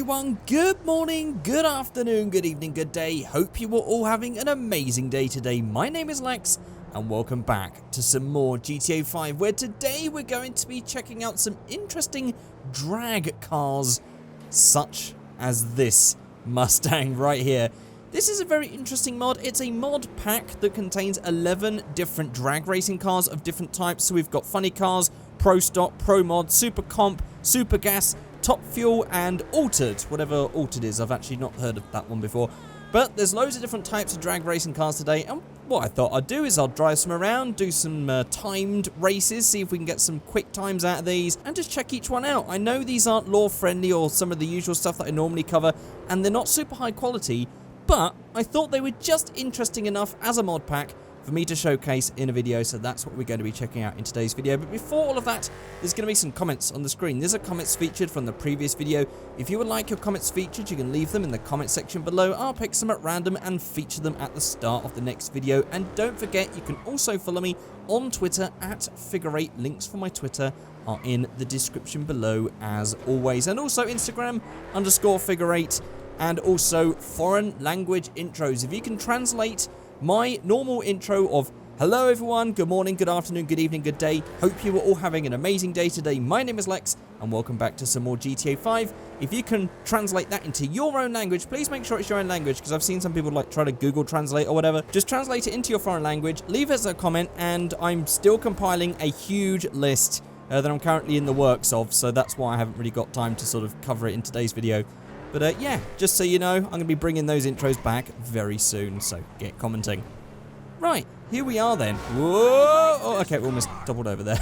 everyone, good morning, good afternoon, good evening, good day. Hope you are all having an amazing day today. My name is Lex and welcome back to some more GTA 5, where today we're going to be checking out some interesting drag cars such as this Mustang right here. This is a very interesting mod. It's a mod pack that contains 11 different drag racing cars of different types. So we've got funny cars, pro stock, pro mod, super comp, super gas, top fuel, and altered, whatever altered is. I've actually not heard of that one before. But there's loads of different types of drag racing cars today, and what I thought I'd do is I'll drive some around, do some timed races, see if we can get some quick times out of these, and just check each one out. I know these aren't law friendly or some of the usual stuff that I normally cover, and they're not super high quality, but I thought they were just interesting enough as a mod pack for me to showcase in a video, so that's what we're going to be checking out in today's video. But before all of that, there's going to be some comments on the screen. There's a comments featured from the previous video. If you would like your comments featured, you can leave them in the comment section below. I'll pick some at random and feature them at the start of the next video. And don't forget, you can also follow me on Twitter at Figureight. Links for my Twitter are in the description below as always. And also Instagram _Figureight, and also foreign language intros. If you can translate my normal intro of hello everyone, good morning, good afternoon, good evening, good day. Hope you are all having an amazing day today. My name is Lex and welcome back to some more GTA 5. If you can translate that into your own language, please make sure it's your own language, because I've seen some people like try to Google Translate or whatever. Just translate it into your foreign language, leave it as a comment, and I'm still compiling a huge list that I'm currently in the works of, so that's why I haven't really got time to sort of cover it in today's video. But yeah, just so you know, I'm going to be bringing those intros back very soon, so get commenting. Right, here we are then. Whoa! Oh, okay, we almost doubled over there.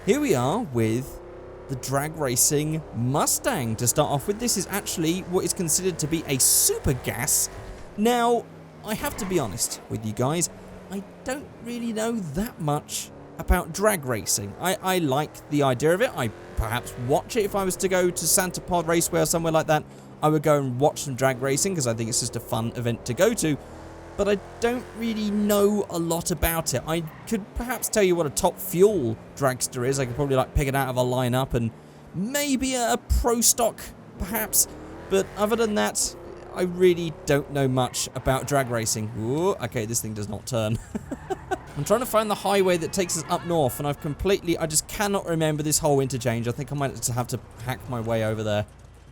Here we are with the drag racing Mustang to start off with. This is actually what is considered to be a super gas. Now, I have to be honest with you guys, I don't really know that much about drag racing. I like the idea of it. I perhaps watch it. If I was to go to Santa Pod Raceway or somewhere like that, I would go and watch some drag racing because I think it's just a fun event to go to. But I don't really know a lot about it. I could perhaps tell you what a top fuel dragster is. I could probably like pick it out of a lineup, and maybe a pro stock perhaps. But other than that, I really don't know much about drag racing. Ooh, okay, this thing does not turn. I'm trying to find the highway that takes us up north, and I just cannot remember this whole interchange. I think I might just have to hack my way over there.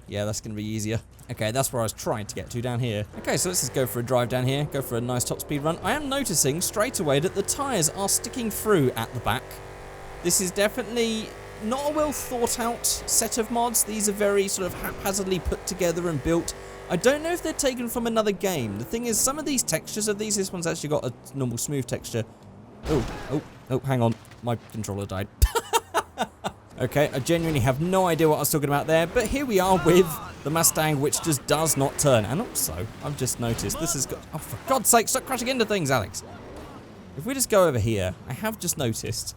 Yeah, that's going to be easier. Okay, that's where I was trying to get to, down here. Okay, so let's just go for a drive down here, go for a nice top speed run. I am noticing straight away that the tyres are sticking through at the back. This is definitely not a well thought out set of mods. These are very sort of haphazardly put together and built. I don't know if they're taken from another game. The thing is, some of these textures of these, this one's actually got a normal smooth texture. Oh, hang on. My controller died. Okay, I genuinely have no idea what I was talking about there, but here we are with the Mustang, which just does not turn. And also, I've just noticed this has got... Oh, for God's sake, stop crashing into things, Alex. If we just go over here, I have just noticed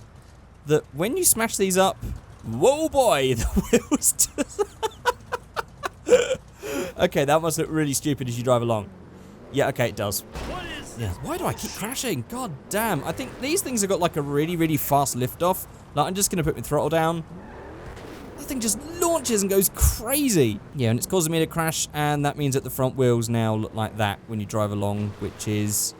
that when you smash these up... Whoa, boy! The wheels just... Okay, that must look really stupid as you drive along. Yeah, okay, it does. Yeah, why do I keep crashing? God damn. I think these things have got like a really, really fast liftoff. Like, I'm just going to put my throttle down. That thing just launches and goes crazy. Yeah, and it's causing me to crash, and that means that the front wheels now look like that when you drive along, which is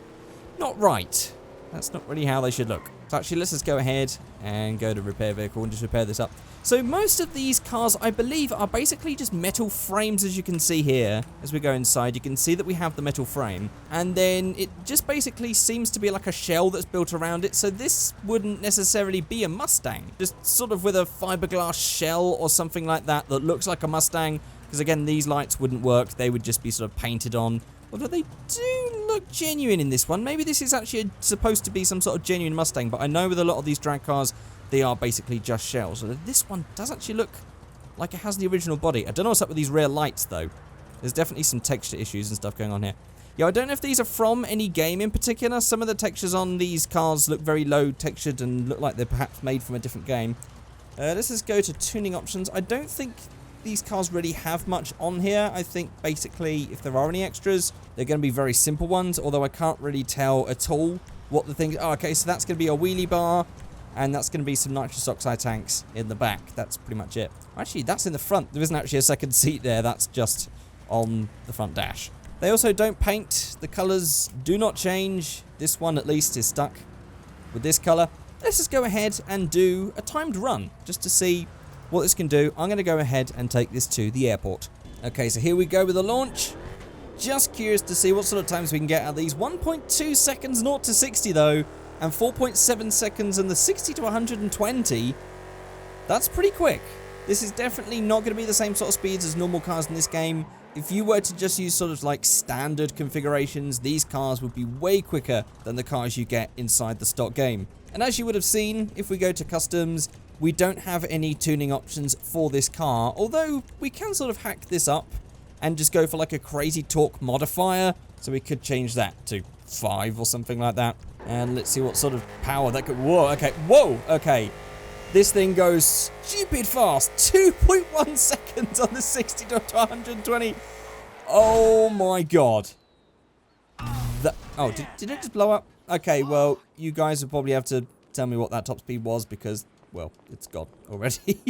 not right. That's not really how they should look. So actually, let's just go ahead and go to repair vehicle and just repair this up. So most of these cars, I believe, are basically just metal frames, as you can see here. As we go inside, you can see that we have the metal frame. And then it just basically seems to be like a shell that's built around it. So this wouldn't necessarily be a Mustang. Just sort of with a fiberglass shell or something like that that looks like a Mustang. Because again, these lights wouldn't work. They would just be sort of painted on. Although they do look genuine in this one. Maybe this is actually supposed to be some sort of genuine Mustang. But I know with a lot of these drag cars, they are basically just shells. So this one does actually look like it has the original body. I don't know what's up with these rear lights, though. There's definitely some texture issues and stuff going on here. Yeah, I don't know if these are from any game in particular. Some of the textures on these cars look very low textured and look like they're perhaps made from a different game. Let's just go to tuning options. I don't think these cars really have much on here. I think basically if there are any extras, they're going to be very simple ones, although I can't really tell at all what the thing... Oh, okay, so that's going to be a wheelie bar. And that's going to be some nitrous oxide tanks in the back. That's pretty much it. Actually, that's in the front. There isn't actually a second seat there. That's just on the front dash. They also don't paint. The colours do not change. This one, at least, is stuck with this colour. Let's just go ahead and do a timed run just to see what this can do. I'm going to go ahead and take this to the airport. Okay, so here we go with the launch. Just curious to see what sort of times we can get out of these. 1.2 seconds 0 to 60 though, and 4.7 seconds in the 60 to 120. That's pretty quick. This is definitely not going to be the same sort of speeds as normal cars in this game. If you were to just use sort of like standard configurations, these cars would be way quicker than the cars you get inside the stock game. And as you would have seen, if we go to customs, we don't have any tuning options for this car, although we can sort of hack this up and just go for like a crazy torque modifier. So we could change that to 5 or something like that. And let's see what sort of power that could... Whoa, okay. Whoa, okay. This thing goes stupid fast. 2.1 seconds on the 60 to 120. Oh my god. Oh, did it just blow up? Okay, well, you guys will probably have to tell me what that top speed was because, well, it's gone already.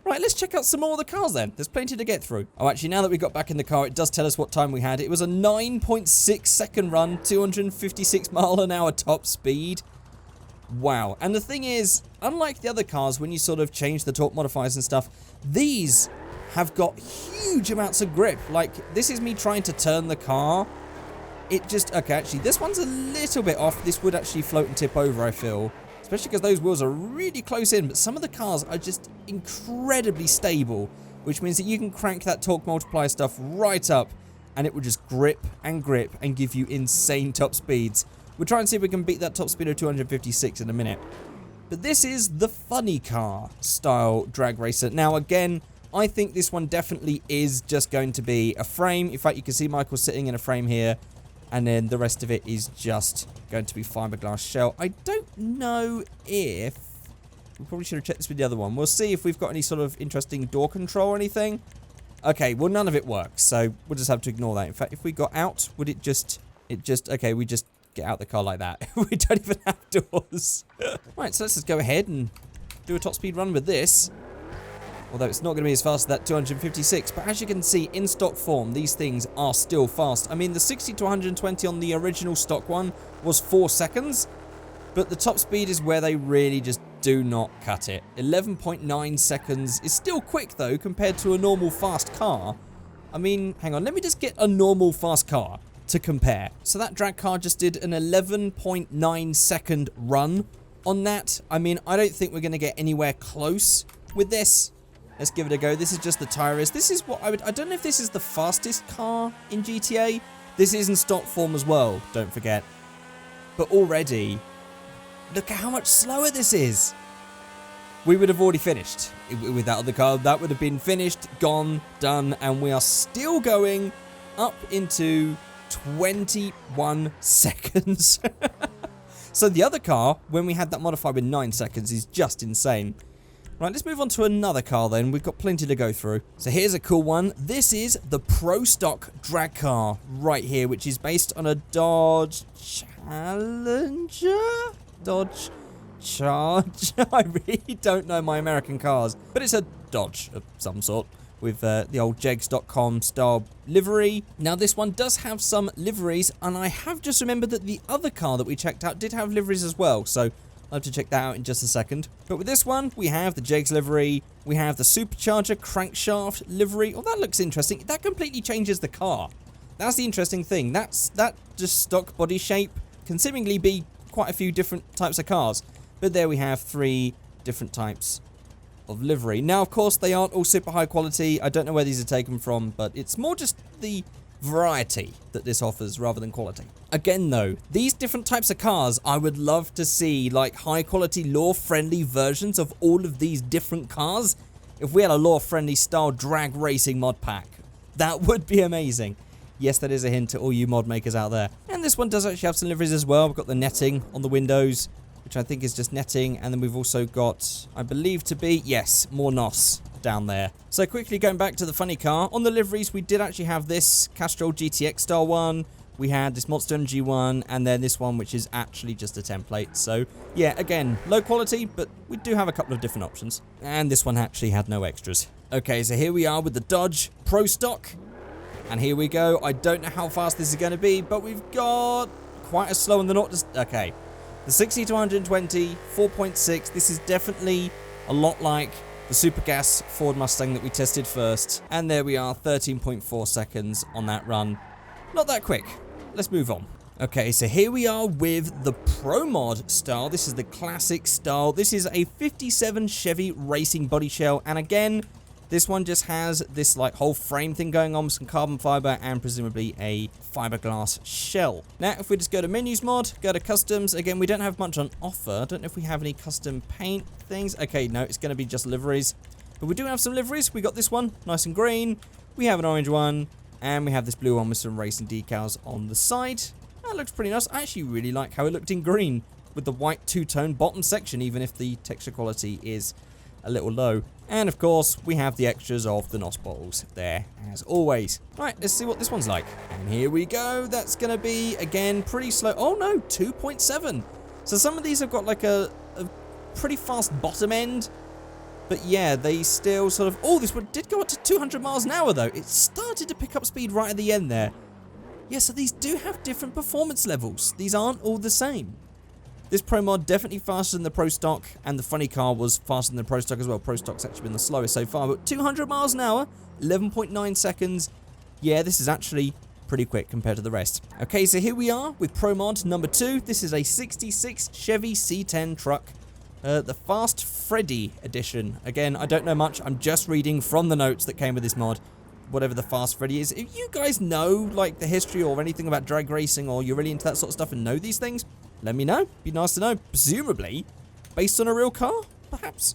Right, let's check out some more of the cars then. There's plenty to get through. Oh, actually, now that we got back in the car, it does tell us what time we had. It was a 9.6 second run, 256 mile an hour top speed. Wow. And the thing is, unlike the other cars, when you sort of change the torque modifiers and stuff, these have got huge amounts of grip. Like, this is me trying to turn the car. It just... Okay, actually, this one's a little bit off. This would actually float and tip over, I feel. Especially because those wheels are really close in, but some of the cars are just incredibly stable, which means that you can crank that torque multiplier stuff right up, and it will just grip and give you insane top speeds. We'll try and see if we can beat that top speed of 256 in a minute. But this is the funny car style drag racer. Now, again, I think this one definitely is just going to be a frame. In fact, you can see Michael sitting in a frame here. And then the rest of it is just going to be fiberglass shell. I don't know if... We probably should have checked this with the other one. We'll see if we've got any sort of interesting door control or anything. Okay, well, none of it works. So we'll just have to ignore that. In fact, if we got out, would it just... Okay, we just get out the car like that. We don't even have doors. Right, so let's just go ahead and do a top speed run with this. Although it's not going to be as fast as that 256. But as you can see, in stock form, these things are still fast. I mean, the 60 to 120 on the original stock one was 4 seconds. But the top speed is where they really just do not cut it. 11.9 seconds is still quick, though, compared to a normal fast car. I mean, hang on. Let me just get a normal fast car to compare. So that drag car just did an 11.9 second run on that. I mean, I don't think we're going to get anywhere close with this. Let's give it a go. This is just the tire race. This is what I don't know if this is the fastest car in GTA. This is in stock form as well, don't forget. But already, look at how much slower this is. We would have already finished with that other car. That would have been finished, gone, done, and we are still going up into 21 seconds. So the other car, when we had that modified with 9 seconds, is just insane. Right, let's move on to another car then. We've got plenty to go through. So here's a cool one. This is the Pro Stock drag car right here, which is based on a Dodge Challenger? Dodge Charger? I really don't know my American cars. But it's a Dodge of some sort with the old jegs.com style livery. Now this one does have some liveries, and I have just remembered that the other car that we checked out did have liveries as well. So I'll have to check that out in just a second. But with this one, we have the Jegs livery. We have the Supercharger crankshaft livery. Oh, that looks interesting. That completely changes the car. That's the interesting thing. That just stock body shape can seemingly be quite a few different types of cars. But there we have 3 different types of livery. Now, of course, they aren't all super high quality. I don't know where these are taken from, but it's more just the variety that this offers rather than quality. Again though, these different types of cars, I would love to see like high quality law friendly versions of all of these different cars. If we had a law friendly style drag racing mod pack, that would be amazing. Yes, that is a hint to all you mod makers out there. And this one does actually have some liveries as well. We've got the netting on the windows, which I think is just netting, and then we've also got, I believe to be, yes, more NOS down there. So quickly going back to the funny car, on the liveries we did actually have this Castrol GTX style one, we had this Monster Energy one, and then this one, which is actually just a template. So, yeah, again, low quality, but we do have a couple of different options. And this one actually had no extras. Okay, so here we are with the Dodge Pro Stock. And here we go. I don't know how fast this is going to be, but we've got quite a slow on the not. Okay, the 60 to 120, 4.6. This is definitely a lot like the Super Gas Ford Mustang that we tested first. And there we are, 13.4 seconds on that run. Not that quick. Let's move on. Okay, so here we are with the Pro Mod style. This is the classic style. This is a 57 Chevy racing body shell. And again, this one just has this like whole frame thing going on with some carbon fiber and presumably a fiberglass shell. Now, if we just go to menus mod, go to customs, again, we don't have much on offer. I don't know if we have any custom paint things. Okay, no, it's going to be just liveries. But we do have some liveries. We got this one, nice and green. We have an orange one, and we have this blue one with some racing decals on the side. That looks pretty nice. I actually really like how it looked in green with the white two-tone bottom section, even if the texture quality is a little low. And of course, we have the extras of the NOS bottles there, as always. Right, let's see what this one's like. And here we go. That's going to be, again, pretty slow. Oh no, 2.7. So some of these have got like a pretty fast bottom end. But yeah, they still sort of... Oh, this one did go up to 200 miles an hour, though. It started to pick up speed right at the end there. Yeah, so these do have different performance levels. These aren't all the same. This Pro Mod definitely faster than the Pro Stock, and the funny car was faster than the Pro Stock as well. Pro Stock's actually been the slowest so far, but 200 miles an hour, 11.9 seconds. Yeah, this is actually pretty quick compared to the rest. Okay, so here we are with Pro Mod number 2. This is a 66 Chevy C10 truck, the Fast Freddy edition. Again, I don't know much. I'm just reading from the notes that came with this mod, whatever the Fast Freddy is. If you guys know, like, the history or anything about drag racing, or you're really into that sort of stuff and know these things, let me know. Be nice to know. Presumably based on a real car, perhaps.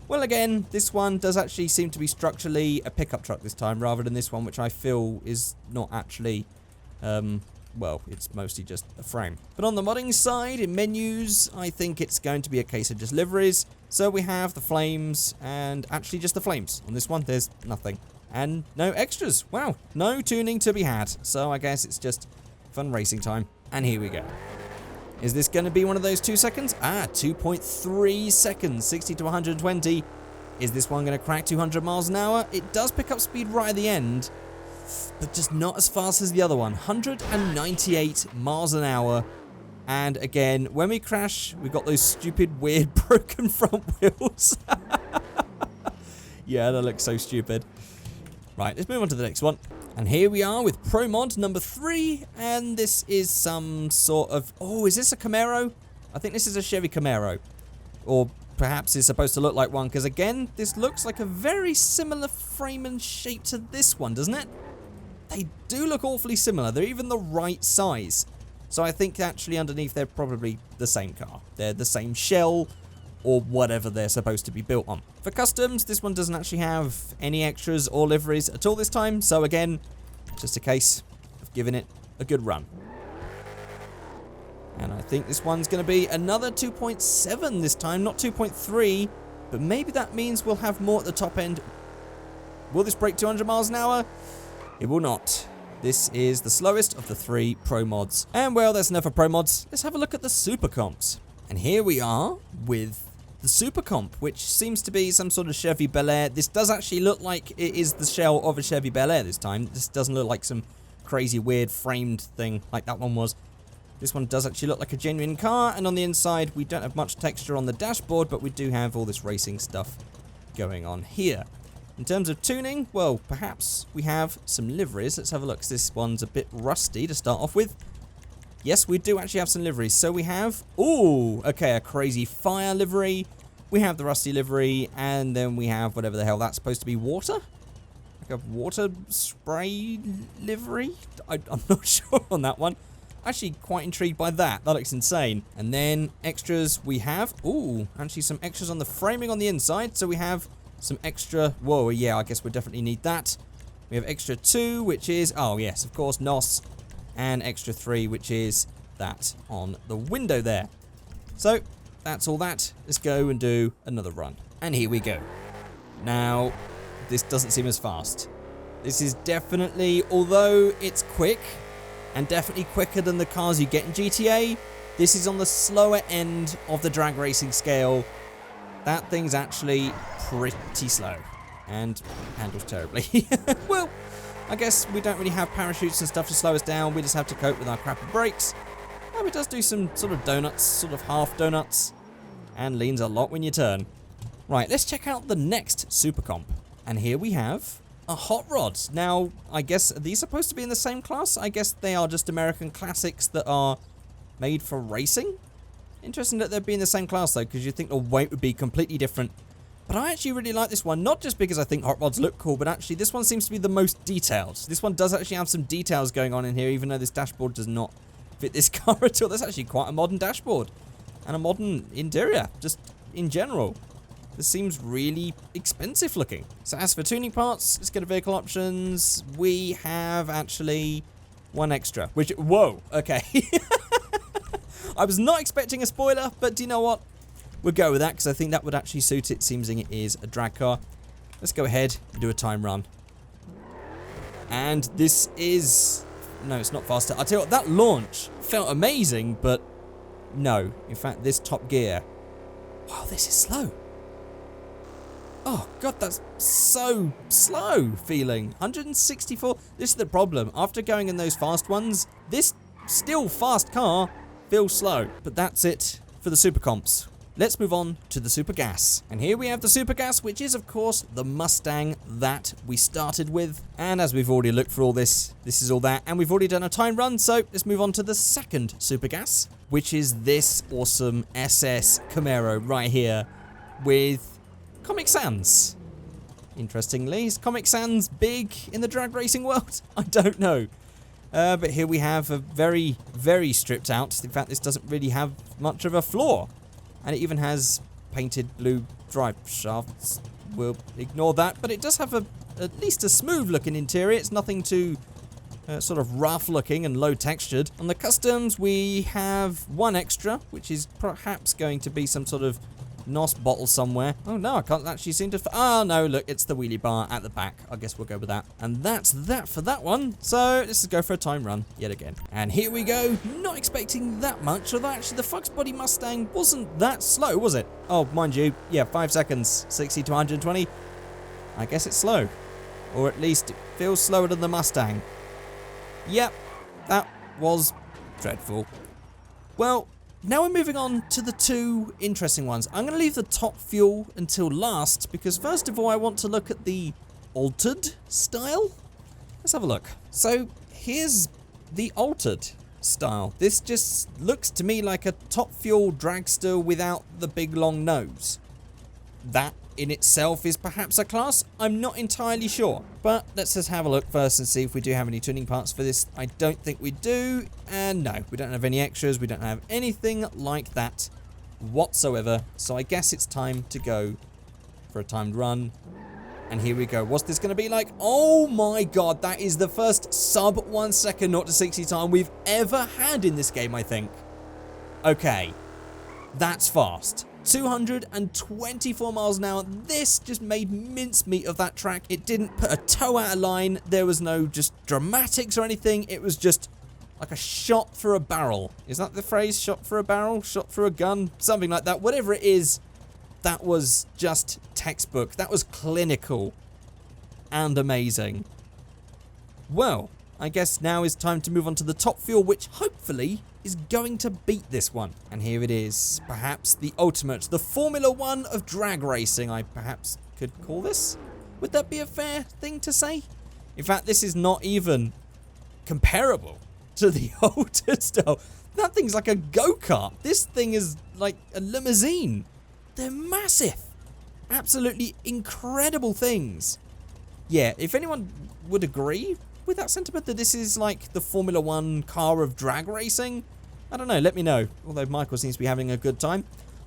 Well, again, this one does actually seem to be structurally a pickup truck this time, rather than this one, which I feel is not actually, well, it's mostly just a frame. But on the modding side, in menus, I think it's going to be a case of just liveries. So we have the flames, and actually just the flames. On this one, there's nothing. And no extras. Wow, no tuning to be had. So I guess it's just fun racing time. And here we go. Is this going to be one of those 2 seconds? 2.3 seconds, 60 to 120. Is this one going to crack 200 miles an hour? It does pick up speed right at the end, but just not as fast as the other one. 198 miles an hour. And again, when we crash, we've got those stupid, weird, broken front wheels. Yeah, that looks so stupid. Right, let's move on to the next one. And here we are with Pro Mod number 3, and this is some sort of... Oh, is this a Camaro? I think this is a Chevy Camaro. Or perhaps it's supposed to look like one, because again, this looks like a very similar frame and shape to this one, doesn't it? They do look awfully similar. They're even the right size. So I think actually underneath they're probably the same car. They're the same shell, or whatever they're supposed to be built on. For customs, this one doesn't actually have any extras or liveries at all this time, so again, just a case of giving it a good run. And I think this one's going to be another 2.7 this time, not 2.3, but maybe that means we'll have more at the top end. Will this break 200 miles an hour? It will not. This is the slowest of the 3 Pro Mods. And well, that's enough for Pro Mods. Let's have a look at the Super Comps. And here we are with the Super Comp, which seems to be some sort of Chevy Bel Air. This does actually look like it is the shell of a Chevy Bel Air this time. This doesn't look like some crazy weird framed thing like that one was. This one does actually look like a genuine car, and on the inside we don't have much texture on the dashboard, but we do have all this racing stuff going on here. In terms of tuning, well, perhaps we have some liveries. Let's have a look. This one's a bit rusty to start off with. Yes, we do actually have some liveries. So we have, ooh, okay, a crazy fire livery. We have the rusty livery, and then we have whatever the hell that's supposed to be, water? Like a water spray livery? I'm not sure on that one. Actually quite intrigued by that. That looks insane. And then extras we have, ooh, actually some extras on the framing on the inside. So we have some extra, whoa, yeah, I guess we definitely need that. We have extra 2, which is, oh yes, of course, NOS. And extra 3, which is that on the window there. So that's all that. Let's go and do another run. And here we go. Now, this doesn't seem as fast. This is definitely, although it's quick, and definitely quicker than the cars you get in GTA. This is on the slower end of the drag racing scale. That thing's actually pretty slow and handles terribly. Well, I guess we don't really have parachutes and stuff to slow us down. We just have to cope with our crappy brakes. Oh, it does do some sort of donuts, sort of half donuts, and leans a lot when you turn. Right, let's check out the next Super Comp. And here we have a hot rod. Now, I guess, are these supposed to be in the same class? I guess they are just American classics that are made for racing. Interesting that they'd be in the same class, though, because you'd think the weight would be completely different. But I actually really like this one, not just because I think hot rods look cool, but actually this one seems to be the most detailed. This one does actually have some details going on in here, even though this dashboard does not fit this car at all. That's actually quite a modern dashboard and a modern interior, just in general. This seems really expensive looking. So as for tuning parts, let's go to vehicle options. We have actually one extra, which, whoa, okay. I was not expecting a spoiler, but do you know what? We'll go with that because I think that would actually suit it, seeming it is a drag car. Let's go ahead and do a time run. And this is... no, it's not faster. I'll tell you what, that launch felt amazing, but no. In fact, this top gear... wow, this is slow. Oh, God, that's so slow feeling. 164. This is the problem. After going in those fast ones, this still fast car feels slow. But that's it for the Super Comps. Let's move on to the Super Gas. And here we have the Super Gas, which is, of course, the Mustang that we started with. And as we've already looked for all this, this is all that. And we've already done a time run, so let's move on to the second Super Gas, which is this awesome SS Camaro right here with Comic Sans. Interestingly, is Comic Sans big in the drag racing world? I don't know. But here we have a very, very stripped out. In fact, this doesn't really have much of a floor. And it even has painted blue drive shafts. We'll ignore that. But it does have at least a smooth looking interior. It's nothing too sort of rough looking and low textured. On the customs, we have one extra, which is perhaps going to be some sort of NOS bottle somewhere. Oh no, I can't actually seem to... oh no, look, it's the wheelie bar at the back. I guess we'll go with that. And that's that for that one. So let's just go for a time run yet again. And here we go. Not expecting that much, although actually the Fox Body Mustang wasn't that slow, was it? Oh, mind you, yeah, 5 seconds, 60 to 120. I guess it's slow. Or at least it feels slower than the Mustang. Yep, that was dreadful. Well, now we're moving on to the two interesting ones. I'm going to leave the top fuel until last because first of all I want to look at the altered style. Let's have a look. So here's the altered style. This just looks to me like a top fuel dragster without the big long nose. That in itself is perhaps a class. I'm not entirely sure. But let's just have a look first and see if we do have any tuning parts for this. I don't think we do. And no, we don't have any extras. We don't have anything like that whatsoever. So I guess it's time to go for a timed run. And here we go. What's this going to be like? Oh my God, that is the first sub 1 second 0 to 60 time we've ever had in this game, I think. Okay, that's fast. 224 miles an hour. This just made mincemeat of that track. It didn't put a toe out of line. There was no just dramatics or anything. It was just like a shot through a barrel. Is that the phrase? Shot through a barrel? Shot through a gun? Something like that. Whatever it is, that was just textbook. That was clinical and amazing. Well, I guess now is time to move on to the top fuel, which hopefully is going to beat this one. And here it is, perhaps the ultimate, the Formula 1 of drag racing, I perhaps could call this. Would that be a fair thing to say? In fact, this is not even comparable to the older style. That thing's like a go-kart. This thing is like a limousine. They're massive. Absolutely incredible things. Yeah, if anyone would agree with that sentiment that this is like the Formula 1 car of drag racing, I don't know, let me know. Although Michael seems to be having a good time.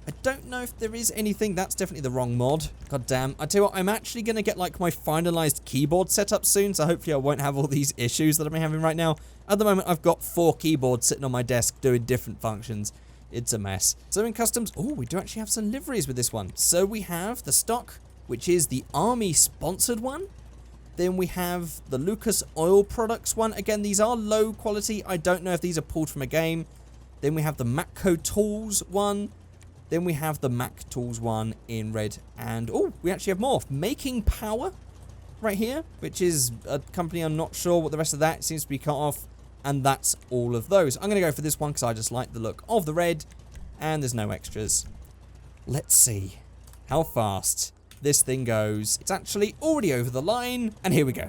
I don't know if there is anything. That's definitely the wrong mod. God damn. I tell you what, I'm actually going to get like my finalized keyboard set up soon, so hopefully I won't have all these issues that I'm having right now. At the moment, I've got 4 keyboards sitting on my desk doing different functions. It's a mess. So in customs, oh, we do actually have some liveries with this one. So we have the stock, which is the Army sponsored one. Then we have the Lucas Oil Products one. Again, these are low quality. I don't know if these are pulled from a game. Then we have the Matco Tools one. Then we have the Mac Tools one in red. And, oh, we actually have more. Making Power right here, which is a company I'm not sure what the rest of that seems to be cut off. And that's all of those. I'm going to go for this one because I just like the look of the red. And there's no extras. Let's see how fast this thing goes. It's actually already over the line. And here we go.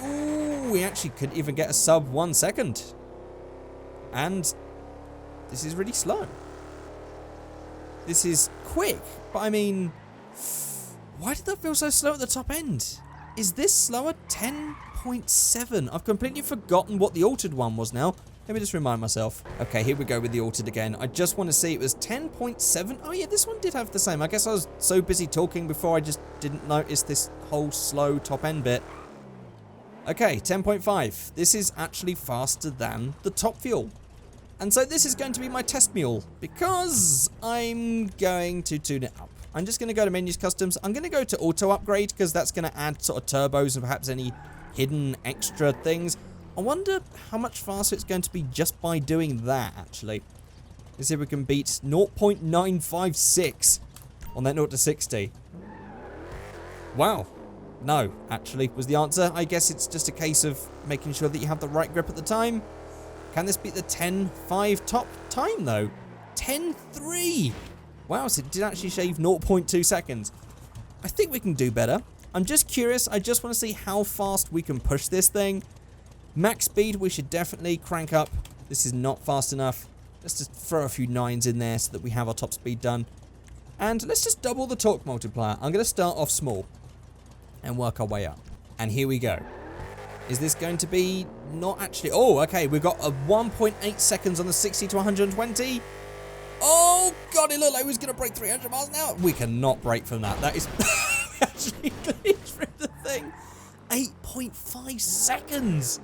Ooh, we actually could even get a sub 1 second. And this is really slow. This is quick, but I mean, why did that feel so slow at the top end? Is this slower? 10.7. I've completely forgotten what the altered one was now. Let me just remind myself. Okay, here we go with the altered again. I just want to see, it was 10.7. Oh yeah, this one did have the same. I guess I was so busy talking before I just didn't notice this whole slow top end bit. Okay, 10.5. This is actually faster than the top fuel. And so this is going to be my test mule because I'm going to tune it up. I'm just going to go to menus customs. I'm going to go to auto upgrade because that's going to add sort of turbos and perhaps any hidden extra things. I wonder how much faster it's going to be just by doing that, actually. Let's see if we can beat 0.956 on that 0 to 60. Wow. No, actually, was the answer. I guess it's just a case of making sure that you have the right grip at the time. Can this beat the 10.5 top time, though? 10.3. Wow, so it did actually shave 0.2 seconds. I think we can do better. I'm just curious. I just want to see how fast we can push this thing. Max speed, we should definitely crank up. This is not fast enough. Let's just throw a few 9s in there so that we have our top speed done. And let's just double the torque multiplier. I'm going to start off small and work our way up. And here we go. Is this going to be not actually... Oh, okay. We've got a 1.8 seconds on the 60 to 120. Oh, God. It looked like we was going to break 300 miles an hour. We cannot break from that. That is... we actually glitched through the thing. 8.5 seconds.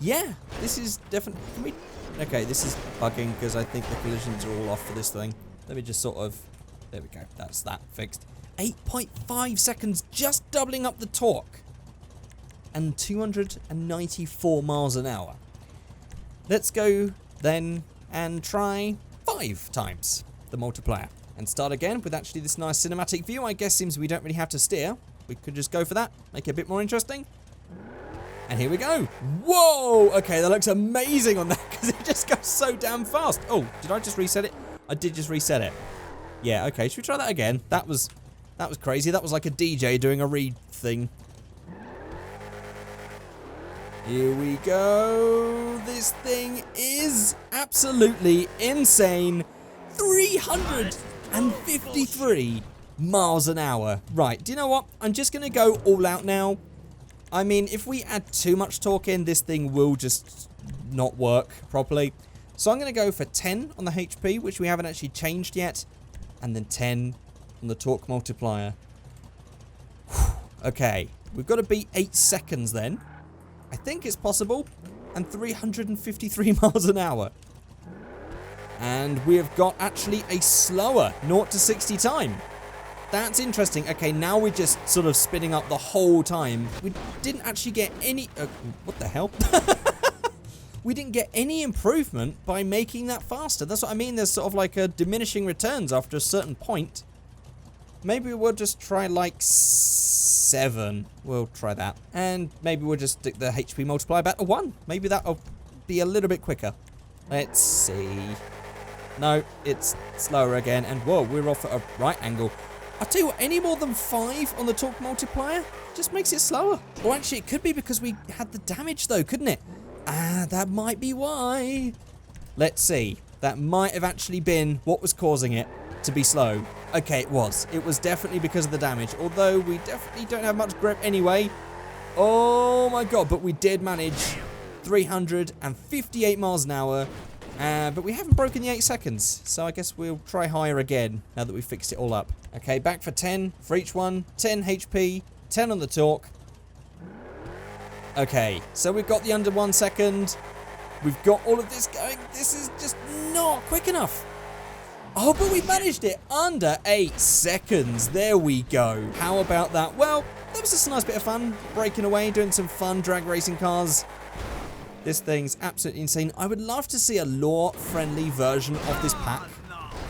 Yeah, this is definitely... Can we... Okay, this is bugging because I think the collisions are all off for this thing. Let me just sort of... There we go. That's that fixed. 8.5 seconds, just doubling up the torque. And 294 miles an hour. Let's go then and try 5 times the multiplier. And start again with actually this nice cinematic view. I guess seems we don't really have to steer. We could just go for that. Make it a bit more interesting. And here we go. Whoa! Okay, that looks amazing on that because it just goes so damn fast. Oh, did I just reset it? I did just reset it. Yeah, okay. Should we try that again? That was crazy. That was like a DJ doing a read thing. Here we go. This thing is absolutely insane. 353 miles an hour. Right, do you know what? I'm just going to go all out now. I mean, if we add too much torque in, this thing will just not work properly. So I'm going to go for 10 on the HP, which we haven't actually changed yet. And then 10 on the torque multiplier. Okay, we've got to beat 8 seconds then. I think it's possible. And 353 miles an hour. And we have got actually a slower 0 to 60 time. That's interesting. Okay, now we're just sort of spinning up the whole time. We didn't actually get any... what the hell? We didn't get any improvement by making that faster. That's what I mean. There's sort of like a diminishing returns after a certain point. Maybe we'll just try like 7. We'll try that. And maybe we'll just stick the HP multiplier back to 1. Maybe that'll be a little bit quicker. Let's see. No, it's slower again. And whoa, we're off at a right angle. I'll tell you what, any more than 5 on the torque multiplier just makes it slower. Or actually, it could be because we had the damage though, couldn't it? Ah, that might be why. Let's see. That might have actually been what was causing it to be slow. Okay, it was. It was definitely because of the damage. Although we definitely don't have much grip anyway. Oh my God, but we did manage 358 miles an hour. But we haven't broken the 8 seconds. So I guess we'll try higher again now that we've fixed it all up. Okay, back for 10 for each one. 10 HP, 10 on the torque. Okay, so we've got the under 1 second. We've got all of this going. This is just not quick enough. Oh, but we managed it under 8 seconds. There we go. How about that? Well, that was just a nice bit of fun. Breaking away, doing some fun drag racing cars. This thing's absolutely insane. I would love to see a lore-friendly version of this pack.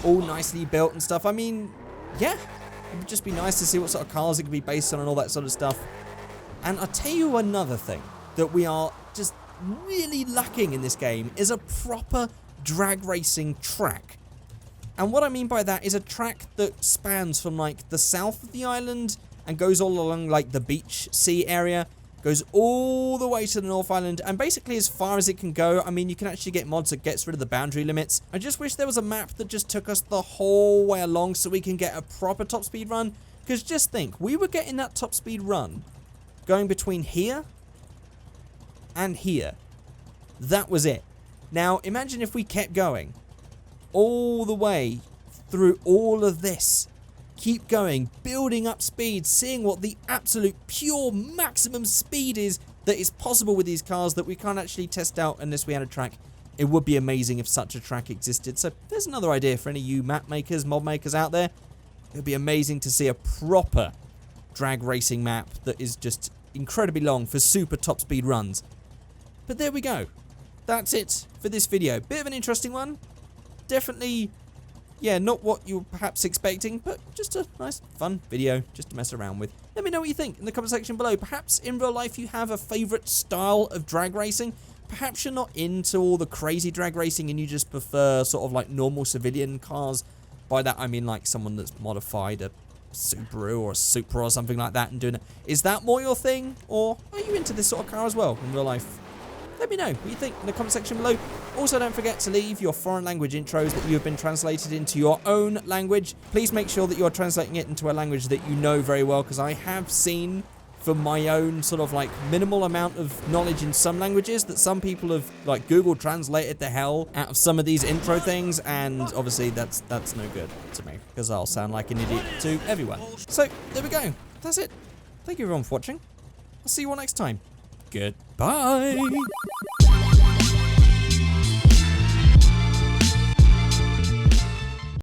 All nicely built and stuff. I mean, yeah. It would just be nice to see what sort of cars it could be based on and all that sort of stuff. And I'll tell you another thing that we are just really lacking in this game is a proper drag racing track. And what I mean by that is a track that spans from like the south of the island and goes all along like the beach sea area, goes all the way to the North Island, and basically as far as it can go. I mean, you can actually get mods that gets rid of the boundary limits. I just wish there was a map that just took us the whole way along so we can get a proper top speed run. Because just think, we were getting that top speed run going between here and here. That was it. Now, imagine if we kept going all the way through all of this. Keep going, building up speed, seeing what the absolute pure maximum speed is that is possible with these cars that we can't actually test out unless we had a track. It would be amazing if such a track existed. So there's another idea for any of you map makers, mod makers out there. It would be amazing to see a proper drag racing map that is just incredibly long for super top speed runs. But there we go. That's it for this video. Bit of an interesting one. Definitely, yeah, not what you were perhaps expecting, but just a nice, fun video just to mess around with. Let me know what you think in the comment section below. Perhaps in real life you have a favourite style of drag racing. Perhaps you're not into all the crazy drag racing and you just prefer sort of like normal civilian cars. By that I mean like someone that's modified a Subaru or a Supra or something like that and doing it. Is that more your thing? Or are you into this sort of car as well in real life? Let me know what you think in the comment section below. Also, don't forget to leave your foreign language intros that you have been translated into your own language. Please make sure that you're translating it into a language that you know very well, because I have seen from my own sort of like minimal amount of knowledge in some languages that some people have like Google translated the hell out of some of these intro things, and obviously that's no good to me because I'll sound like an idiot to everyone. So there we go. That's it. Thank you everyone for watching. I'll see you all next time. Goodbye.